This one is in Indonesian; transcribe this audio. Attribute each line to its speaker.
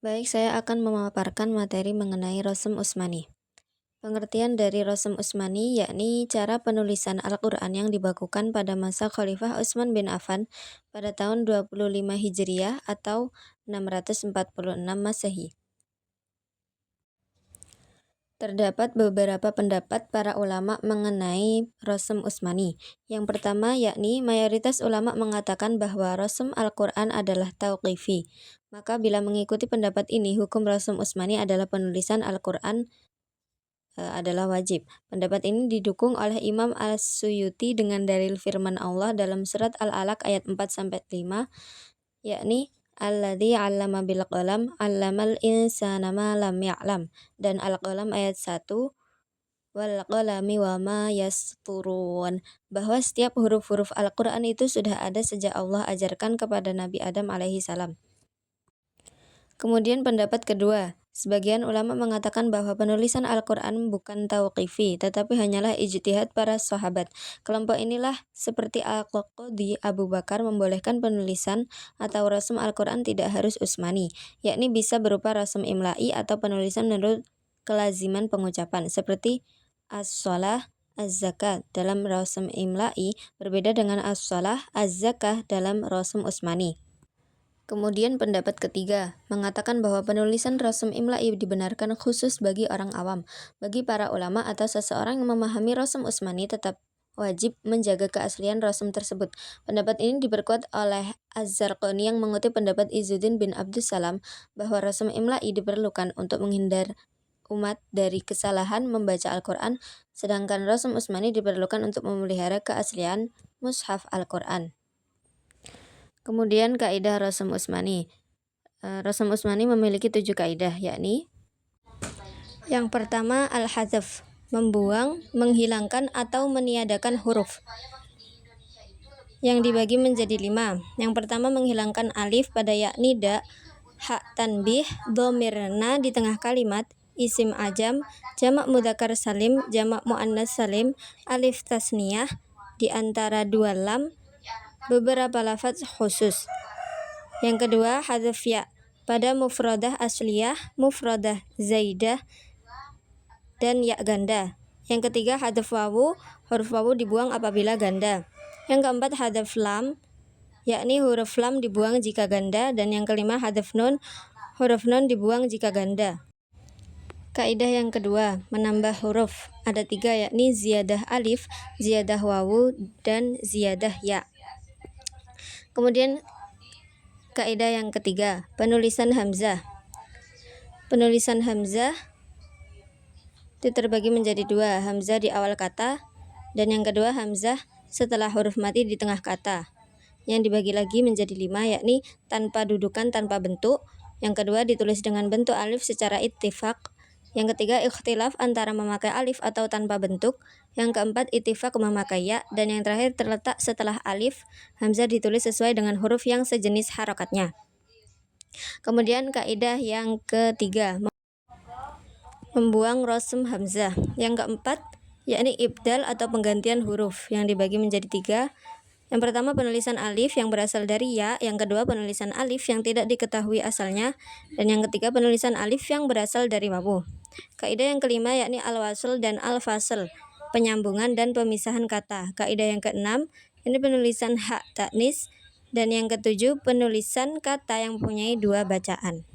Speaker 1: Baik, saya akan memaparkan materi mengenai Rosem Usmani. Pengertian dari Rosem Usmani yakni cara penulisan Al-Quran yang dibakukan pada masa Khalifah Utsman bin Affan pada tahun 25 Hijriah atau 646 Masehi. Terdapat beberapa pendapat para ulama mengenai Rosem Usmani. Yang pertama yakni mayoritas ulama mengatakan bahwa Rosem Al-Quran adalah tauqifi. Maka bila mengikuti pendapat ini, hukum Rosem Usmani adalah penulisan Al-Quran adalah wajib. Pendapat ini didukung oleh Imam As-Suyuti dengan dalil firman Allah dalam surat Al-Alaq ayat 4-5, yakni alladzi 'allama bil qalam 'allamal insana ma lam ya'lam, dan Al-Qalam ayat 1 wal qalami wa ma yasturun, bahwa setiap huruf-huruf Al-Qur'an itu sudah ada sejak Allah ajarkan kepada Nabi Adam alaihi salam. Kemudian pendapat kedua, sebagian ulama mengatakan bahwa penulisan Al-Quran bukan tauqifi, tetapi hanyalah ijtihad para sahabat. Kelompok inilah seperti Al-Qadhi Abu Bakar membolehkan penulisan atau rasm Al-Quran tidak harus usmani, yakni bisa berupa rasm imla'i atau penulisan menurut kelaziman pengucapan, seperti as-shalah, az-zakah dalam rasm imla'i berbeda dengan as-shalah, az-zakah dalam rasm usmani. Kemudian pendapat ketiga, mengatakan bahwa penulisan rasm imla'i dibenarkan khusus bagi orang awam. Bagi para ulama atau seseorang yang memahami rasm usmani tetap wajib menjaga keaslian rasm tersebut. Pendapat ini diperkuat oleh Az-Zarqani yang mengutip pendapat Izzuddin bin Abdus Salam bahwa rasm imla'i diperlukan untuk menghindar umat dari kesalahan membaca Al-Quran, sedangkan rasm usmani diperlukan untuk memelihara keaslian mushaf Al-Quran. Kemudian kaidah Rosem Usmani. Rosem Usmani memiliki 7 kaidah, yakni yang pertama al-hadzaf, membuang, menghilangkan atau meniadakan huruf, yang dibagi menjadi 5. Yang pertama menghilangkan alif pada yakni da, hak tanbih, dhomirna di tengah kalimat, isim ajam, jamak mudzakkar salim, jamak muannas salim, alif tasniyah di antara dua lam, beberapa lafaz khusus. Yang kedua, hadzaf ya pada mufradah asliyah, mufradah zaidah, dan ya ganda. Yang ketiga, hadzaf wawu, huruf wawu dibuang apabila ganda. Yang keempat, hadzaf lam, yakni huruf lam dibuang jika ganda. Dan yang kelima, hadzaf nun, huruf nun dibuang jika ganda. Kaidah yang kedua, menambah huruf. Ada 3, yakni ziyadah alif, ziyadah wawu, dan ziyadah ya. Kemudian kaidah yang ketiga, penulisan hamzah. Penulisan hamzah itu terbagi menjadi 2, hamzah di awal kata, dan yang kedua hamzah setelah huruf mati di tengah kata. Yang dibagi lagi menjadi 5, yakni tanpa dudukan, tanpa bentuk. Yang kedua ditulis dengan bentuk alif secara ittifaq. Yang ketiga ikhtilaf antara memakai alif atau tanpa bentuk. Yang keempat ittifaq memakai ya. Dan yang terakhir terletak setelah alif, hamzah ditulis sesuai dengan huruf yang sejenis harokatnya. Kemudian kaidah yang ketiga, membuang rosm hamzah. Yang keempat yakni ibdal atau penggantian huruf, yang dibagi menjadi 3. Yang pertama penulisan alif yang berasal dari ya, yang kedua penulisan alif yang tidak diketahui asalnya, dan yang ketiga penulisan alif yang berasal dari wawu. Kaidah yang kelima yakni al-wasl dan al-fasl, penyambungan dan pemisahan kata. Kaidah yang keenam ini penulisan hak taknis, dan yang ketujuh penulisan kata yang mempunyai 2 bacaan.